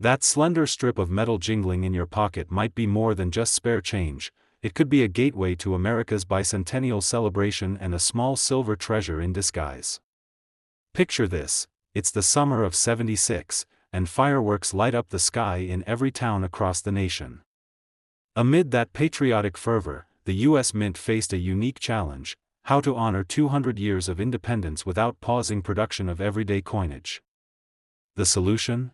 That slender strip of metal jingling in your pocket might be more than just spare change. It could be a gateway to America's bicentennial celebration and a small silver treasure in disguise. Picture this: it's the summer of '76, and fireworks light up the sky in every town across the nation. Amid that patriotic fervor, the U.S. Mint faced a unique challenge: how to honor 200 years of independence without pausing production of everyday coinage. The solution?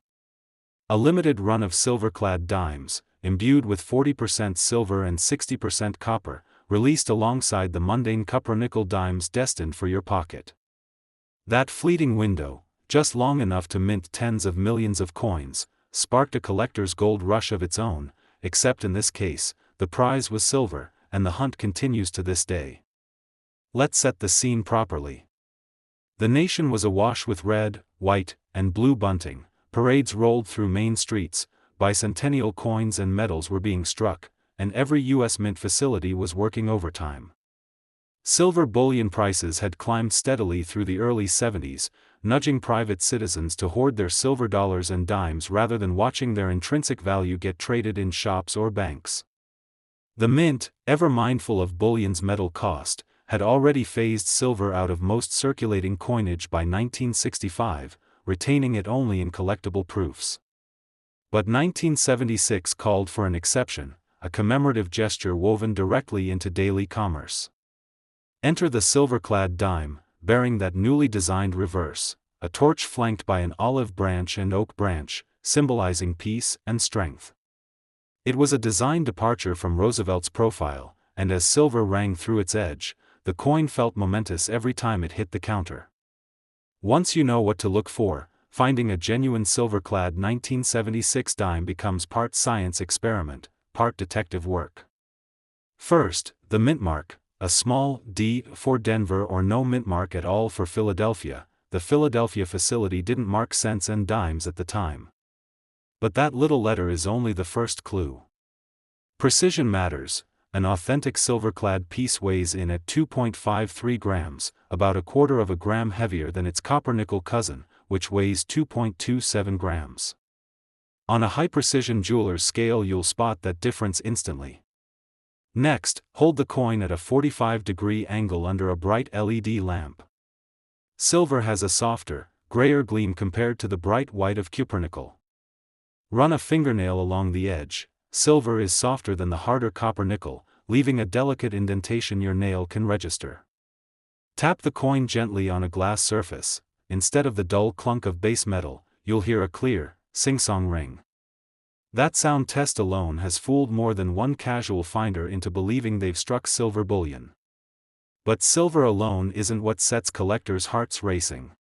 A limited run of silver-clad dimes, imbued with 40% silver and 60% copper, released alongside the mundane copper-nickel dimes destined for your pocket. That fleeting window, just long enough to mint tens of millions of coins, sparked a collector's gold rush of its own, except in this case, the prize was silver, and the hunt continues to this day. Let's set the scene properly. The nation was awash with red, white, and blue bunting. Parades rolled through main streets, bicentennial coins and medals were being struck, and every U.S. Mint facility was working overtime. Silver bullion prices had climbed steadily through the early '70s, nudging private citizens to hoard their silver dollars and dimes rather than watching their intrinsic value get traded in shops or banks. The Mint, ever mindful of bullion's metal cost, had already phased silver out of most circulating coinage by 1965, retaining it only in collectible proofs. But 1976 called for an exception, a commemorative gesture woven directly into daily commerce. Enter the silver-clad dime, bearing that newly designed reverse, a torch flanked by an olive branch and oak branch, symbolizing peace and strength. It was a design departure from Roosevelt's profile, and as silver rang through its edge, the coin felt momentous every time it hit the counter. Once you know what to look for, finding a genuine silver-clad 1976 dime becomes part science experiment, part detective work. First, the mint mark, a small D for Denver or no mint mark at all for Philadelphia. The Philadelphia facility didn't mark cents and dimes at the time. But that little letter is only the first clue. Precision matters. An authentic silver-clad piece weighs in at 2.53 grams, about a quarter of a gram heavier than its copper-nickel cousin, which weighs 2.27 grams. On a high-precision jeweler's scale you'll spot that difference instantly. Next, hold the coin at a 45-degree angle under a bright LED lamp. Silver has a softer, grayer gleam compared to the bright white of cupronickel. Run a fingernail along the edge. Silver is softer than the harder copper-nickel, leaving a delicate indentation your nail can register. Tap the coin gently on a glass surface. Instead of the dull clunk of base metal, you'll hear a clear, sing-song ring. That sound test alone has fooled more than one casual finder into believing they've struck silver bullion. But silver alone isn't what sets collectors' hearts racing.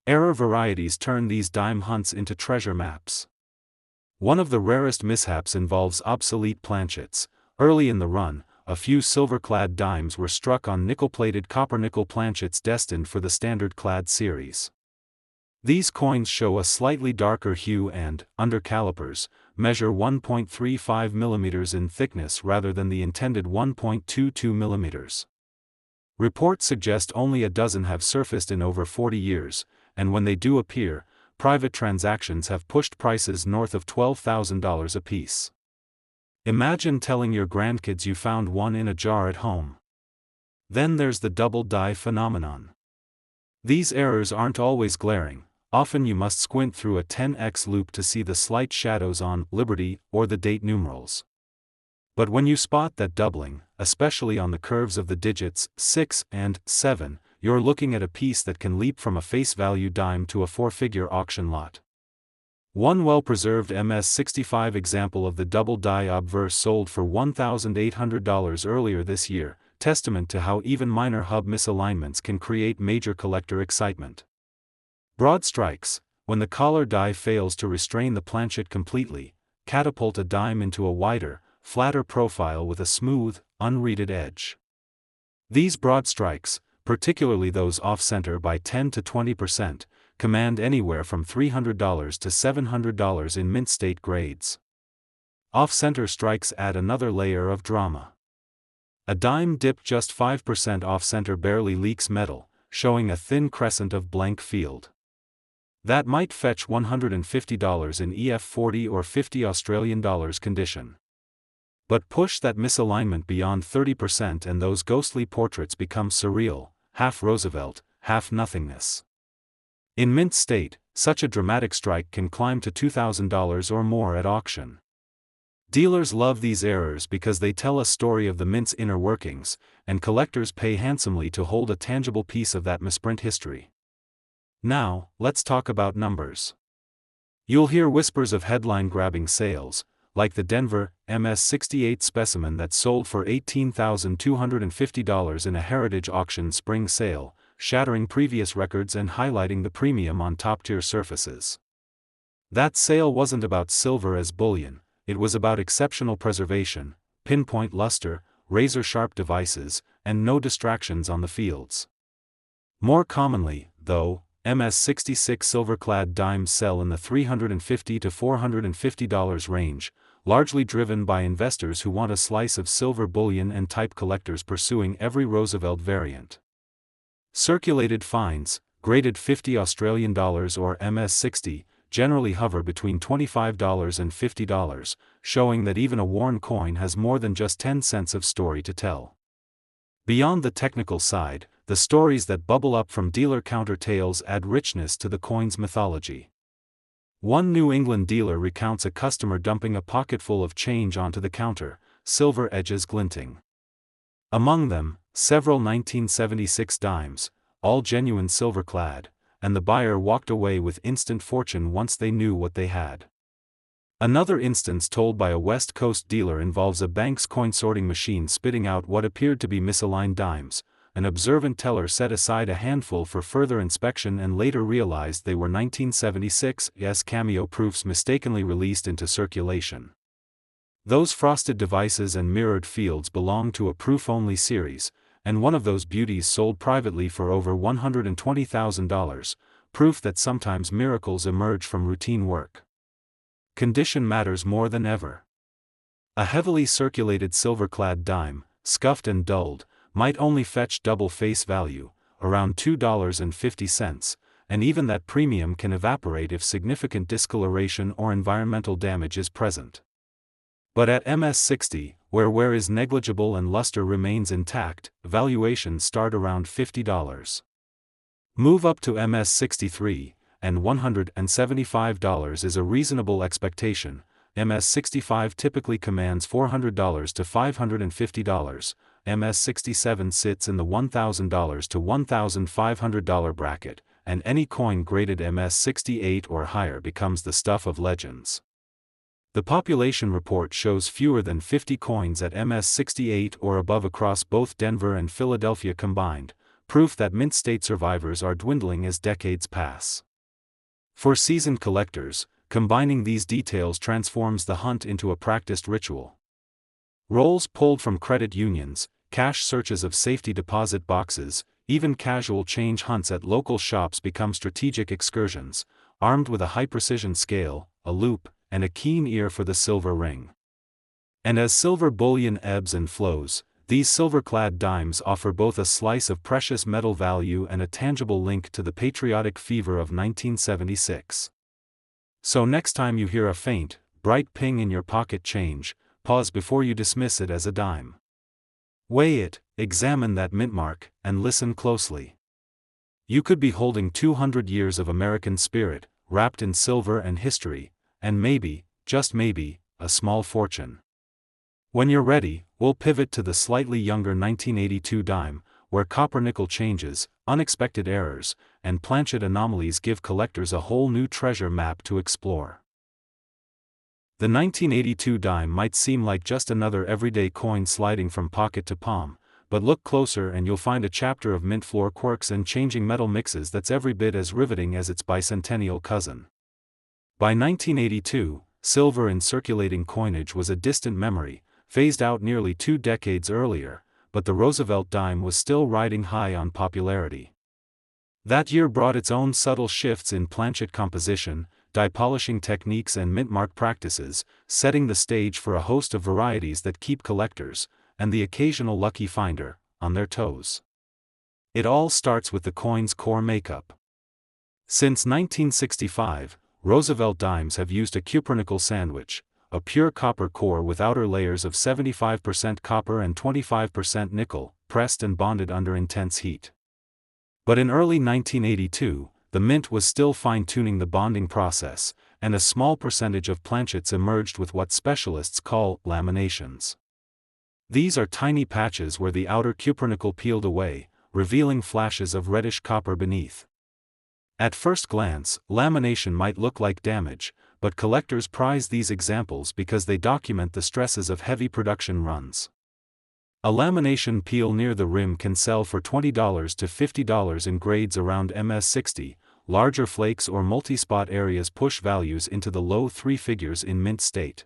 Error varieties turn these dime hunts into treasure maps. One of the rarest mishaps involves obsolete planchets. Early in the run, a few silver-clad dimes were struck on nickel-plated copper-nickel planchets destined for the standard-clad series. These coins show a slightly darker hue and, under calipers, measure 1.35 mm in thickness rather than the intended 1.22 mm. Reports suggest only a dozen have surfaced in over 40 years, and when they do appear, private transactions have pushed prices north of $12,000 apiece. Imagine telling your grandkids you found one in a jar at home. Then there's the double die phenomenon. These errors aren't always glaring. Often you must squint through a 10x loop to see the slight shadows on Liberty or the date numerals. But when you spot that doubling, especially on the curves of the digits 6 and 7, you're looking at a piece that can leap from a face value dime to a four-figure auction lot. One well-preserved MS-65 example of the double die obverse sold for $1,800 earlier this year, testament to how even minor hub misalignments can create major collector excitement. Broad strikes, when the collar die fails to restrain the planchet completely, catapult a dime into a wider, flatter profile with a smooth, unreeded edge. These broad strikes, particularly those off-center by 10 to 20%, command anywhere from $300 to $700 in mint state grades. Off-center strikes add another layer of drama. A dime dipped just 5% off-center barely leaks metal, showing a thin crescent of blank field. That might fetch $150 in EF40 or $50 condition. But push that misalignment beyond 30% and those ghostly portraits become surreal, half Roosevelt, half nothingness. In mint state, such a dramatic strike can climb to $2,000 or more at auction. Dealers love these errors because they tell a story of the mint's inner workings, and collectors pay handsomely to hold a tangible piece of that misprint history. Now, let's talk about numbers. You'll hear whispers of headline-grabbing sales, like the Denver MS-68 specimen that sold for $18,250 in a Heritage Auction spring sale, shattering previous records and highlighting the premium on top-tier surfaces. That sale wasn't about silver as bullion, it was about exceptional preservation, pinpoint luster, razor-sharp devices, and no distractions on the fields. More commonly, though, MS-66 silver-clad dimes sell in the $350 to $450 range, largely driven by investors who want a slice of silver bullion and type collectors pursuing every Roosevelt variant. Circulated finds, graded $50 or MS-60, generally hover between $25 and $50, showing that even a worn coin has more than just 10 cents of story to tell. Beyond the technical side, the stories that bubble up from dealer counter tales add richness to the coin's mythology. One New England dealer recounts a customer dumping a pocketful of change onto the counter, silver edges glinting. Among them, several 1976 dimes, all genuine silver-clad, and the buyer walked away with instant fortune once they knew what they had. Another instance told by a West Coast dealer involves a bank's coin-sorting machine spitting out what appeared to be misaligned dimes. An observant teller set aside a handful for further inspection and later realized they were 1976's cameo proofs mistakenly released into circulation. Those frosted devices and mirrored fields belong to a proof-only series, and one of those beauties sold privately for over $120,000, proof that sometimes miracles emerge from routine work. Condition matters more than ever. A heavily circulated silver-clad dime, scuffed and dulled, might only fetch double face value, around $2.50, and even that premium can evaporate if significant discoloration or environmental damage is present. But at MS-60, where wear is negligible and luster remains intact, valuations start around $50. Move up to MS-63, and $175 is a reasonable expectation. MS-65 typically commands $400 to $550, MS-67 sits in the $1,000 to $1,500 bracket, and any coin graded MS-68 or higher becomes the stuff of legends. The population report shows fewer than 50 coins at MS-68 or above across both Denver and Philadelphia combined, proof that mint state survivors are dwindling as decades pass. For seasoned collectors, combining these details transforms the hunt into a practiced ritual. Rolls pulled from credit unions, cash searches of safety deposit boxes, even casual change hunts at local shops become strategic excursions, armed with a high-precision scale, a loop, and a keen ear for the silver ring. And as silver bullion ebbs and flows, these silver-clad dimes offer both a slice of precious metal value and a tangible link to the patriotic fever of 1976. So next time you hear a faint, bright ping in your pocket change, pause before you dismiss it as a dime. Weigh it, examine that mint mark, and listen closely. You could be holding 200 years of American spirit, wrapped in silver and history, and maybe, just maybe, a small fortune. When you're ready, we'll pivot to the slightly younger 1982 dime, where copper-nickel changes, unexpected errors, and planchet anomalies give collectors a whole new treasure map to explore. The 1982 dime might seem like just another everyday coin sliding from pocket to palm, but look closer and you'll find a chapter of mint floor quirks and changing metal mixes that's every bit as riveting as its bicentennial cousin. By 1982, silver in circulating coinage was a distant memory, phased out nearly 2 decades earlier, but the Roosevelt dime was still riding high on popularity. That year brought its own subtle shifts in planchet composition, die polishing techniques and mint mark practices, setting the stage for a host of varieties that keep collectors, and the occasional lucky finder, on their toes. It all starts with the coin's core makeup. Since 1965, Roosevelt dimes have used a cupronickel sandwich, a pure copper core with outer layers of 75% copper and 25% nickel, pressed and bonded under intense heat. But in early 1982, the Mint was still fine-tuning the bonding process, and a small percentage of planchets emerged with what specialists call laminations. These are tiny patches where the outer cupronickel peeled away, revealing flashes of reddish copper beneath. At first glance, lamination might look like damage, but collectors prize these examples because they document the stresses of heavy production runs. A lamination peel near the rim can sell for $20 to $50 in grades around MS60. Larger flakes or multi-spot areas push values into the low three figures in mint state.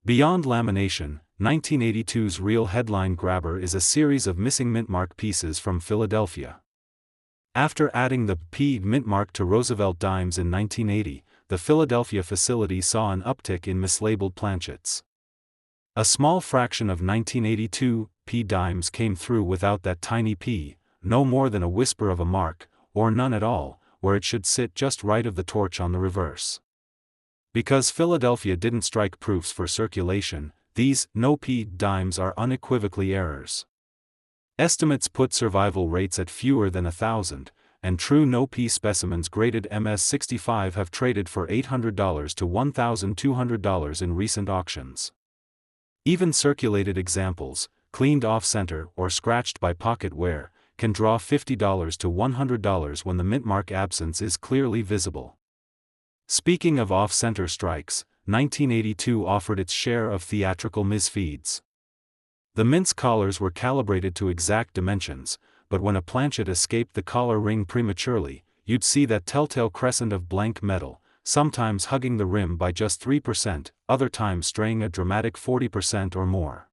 Beyond lamination, 1982's real headline grabber is a series of missing mintmark pieces from Philadelphia. After adding the P mintmark to Roosevelt dimes in 1980, the Philadelphia facility saw an uptick in mislabeled planchets. A small fraction of 1982 P dimes came through without that tiny P, no more than a whisper of a mark, or none at all, where it should sit just right of the torch on the reverse. Because Philadelphia didn't strike proofs for circulation, these no-P dimes are unequivocally errors. Estimates put survival rates at fewer than 1,000, and true no-P specimens graded MS65 have traded for $800 to $1,200 in recent auctions. Even circulated examples, cleaned off-center or scratched by pocket wear, can draw $50 to $100 when the mintmark absence is clearly visible. Speaking of off-center strikes, 1982 offered its share of theatrical misfeeds. The mint's collars were calibrated to exact dimensions, but when a planchet escaped the collar ring prematurely, you'd see that telltale crescent of blank metal, sometimes hugging the rim by just 3%, other times straying a dramatic 40% or more.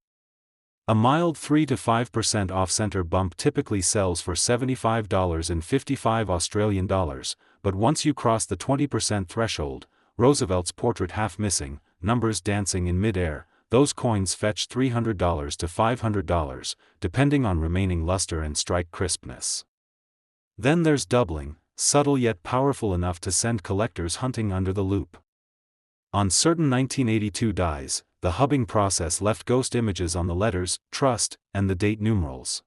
A mild 3 to 5% off-center bump typically sells for $75.55 Australian dollars, but once you cross the 20% threshold, Roosevelt's portrait half missing, numbers dancing in mid-air, those coins fetch $300 to $500, depending on remaining luster and strike crispness. Then there's doubling, subtle yet powerful enough to send collectors hunting under the loupe. On certain 1982 dies, the hubbing process left ghost images on the letters, trust, and the date numerals.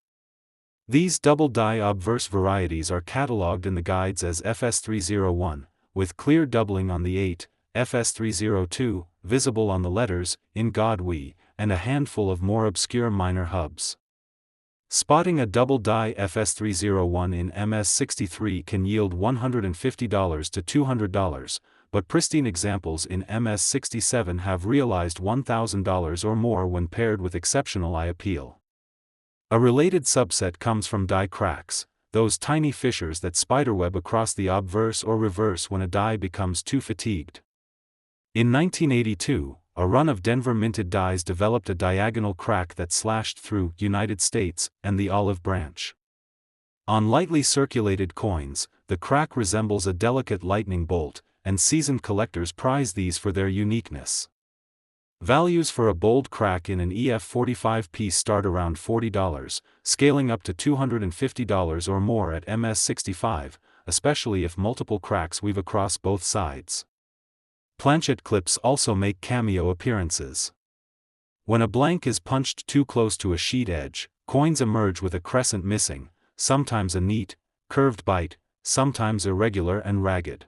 These double die obverse varieties are catalogued in the guides as FS301, with clear doubling on the 8, FS302, visible on the letters, In God We, and a handful of more obscure minor hubs. Spotting a double die FS301 in MS63 can yield $150 to $200, but pristine examples in MS67 have realized $1,000 or more when paired with exceptional eye appeal. A related subset comes from die cracks, those tiny fissures that spiderweb across the obverse or reverse when a die becomes too fatigued. In 1982, a run of Denver minted dies developed a diagonal crack that slashed through United States and the olive branch. On lightly circulated coins, the crack resembles a delicate lightning bolt, and seasoned collectors prize these for their uniqueness. Values for a bold crack in an EF45 piece start around $40, scaling up to $250 or more at MS65, especially if multiple cracks weave across both sides. Planchet clips also make cameo appearances. When a blank is punched too close to a sheet edge, coins emerge with a crescent missing, sometimes a neat, curved bite, sometimes irregular and ragged.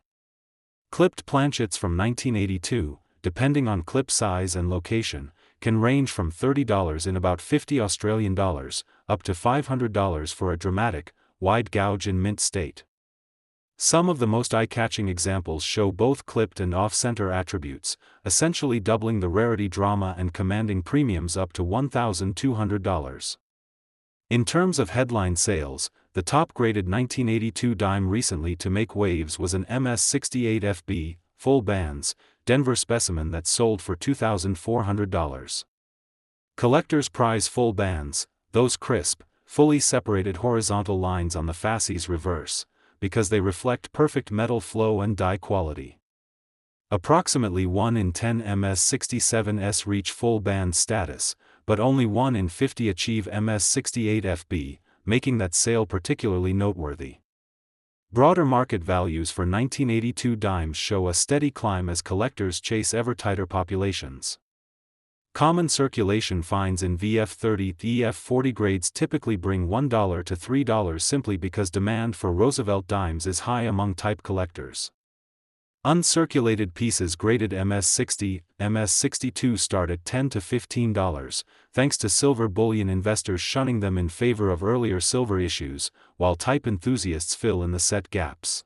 Clipped planchets from 1982, depending on clip size and location, can range from $30 in about $50 Australian dollars, up to $500 for a dramatic, wide gouge in mint state. Some of the most eye-catching examples show both clipped and off-center attributes, essentially doubling the rarity drama and commanding premiums up to $1,200. In terms of headline sales, the top-graded 1982 dime recently to make waves was an MS68FB, full bands, Denver specimen that sold for $2,400. Collectors prize full bands, those crisp, fully separated horizontal lines on the fascie's reverse, because they reflect perfect metal flow and die quality. Approximately 1 in 10 MS67s reach full band status, but only 1 in 50 achieve MS68FB, making that sale particularly noteworthy. Broader market values for 1982 dimes show a steady climb as collectors chase ever tighter populations. Common circulation finds in VF30, EF40 grades typically bring $1 to $3 simply because demand for Roosevelt dimes is high among type collectors. Uncirculated pieces graded MS60, MS62 start at $10 to $15, thanks to silver bullion investors shunning them in favor of earlier silver issues, while type enthusiasts fill in the set gaps.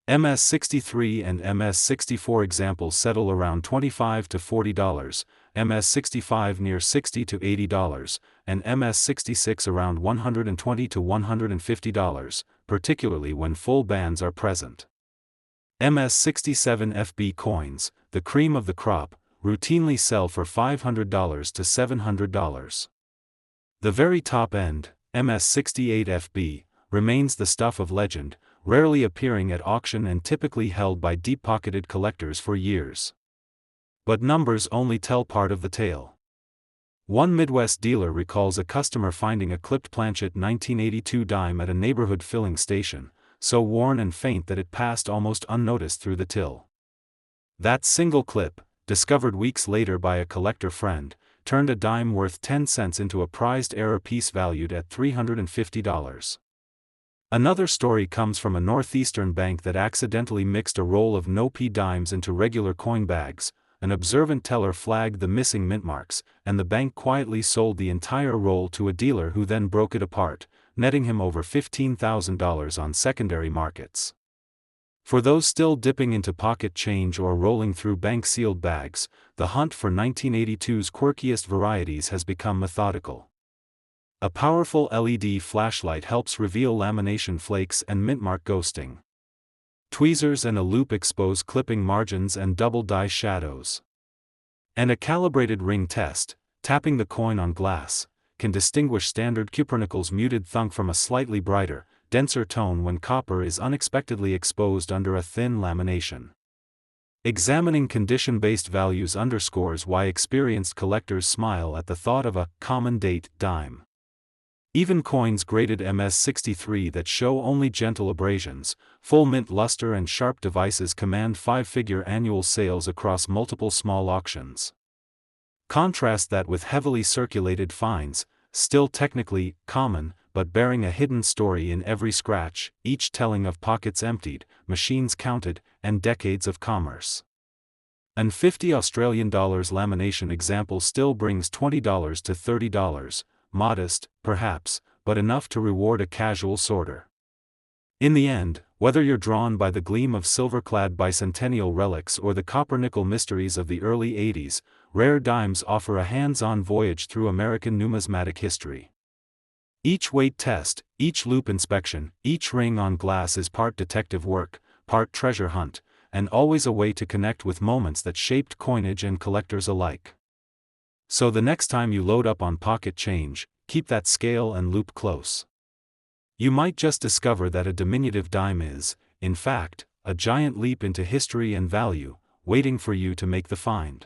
MS63 and MS64 examples settle around $25 to $40, MS65 near $60 to $80, and MS66 around $120 to $150, particularly when full bands are present. MS67 FB coins, the cream of the crop, routinely sell for $500 to $700. The very top end, MS68 FB, remains the stuff of legend, rarely appearing at auction and typically held by deep-pocketed collectors for years. But numbers only tell part of the tale. One Midwest dealer recalls a customer finding a clipped planchet 1982 dime at a neighborhood filling station, so worn and faint that it passed almost unnoticed through the till. That single clip, discovered weeks later by a collector friend, turned a dime worth 10 cents into a prized error piece valued at $350. Another story comes from a northeastern bank that accidentally mixed a roll of no-P dimes into regular coin bags. An observant teller flagged the missing mint marks, and the bank quietly sold the entire roll to a dealer who then broke it apart, netting him over $15,000 on secondary markets. For those still dipping into pocket change or rolling through bank-sealed bags, the hunt for 1982's quirkiest varieties has become methodical. A powerful LED flashlight helps reveal lamination flakes and mintmark ghosting. Tweezers and a loupe expose clipping margins and double die shadows. And a calibrated ring test, tapping the coin on glass, can distinguish standard cupronickel's muted thunk from a slightly brighter, denser tone when copper is unexpectedly exposed under a thin lamination. Examining condition-based values underscores why experienced collectors smile at the thought of a common date dime. Even coins graded MS63 that show only gentle abrasions, full mint luster and sharp devices command five-figure annual sales across multiple small auctions. Contrast that with heavily circulated finds, still technically common, but bearing a hidden story in every scratch, each telling of pockets emptied, machines counted, and decades of commerce. An $50 Australian lamination example still brings $20 to $30, modest, perhaps, but enough to reward a casual sorter. In the end, whether you're drawn by the gleam of silver-clad bicentennial relics or the copper-nickel mysteries of the early 80s, rare dimes offer a hands-on voyage through American numismatic history. Each weight test, each loupe inspection, each ring on glass is part detective work, part treasure hunt, and always a way to connect with moments that shaped coinage and collectors alike. So the next time you load up on pocket change, keep that scale and loupe close. You might just discover that a diminutive dime is, in fact, a giant leap into history and value, waiting for you to make the find.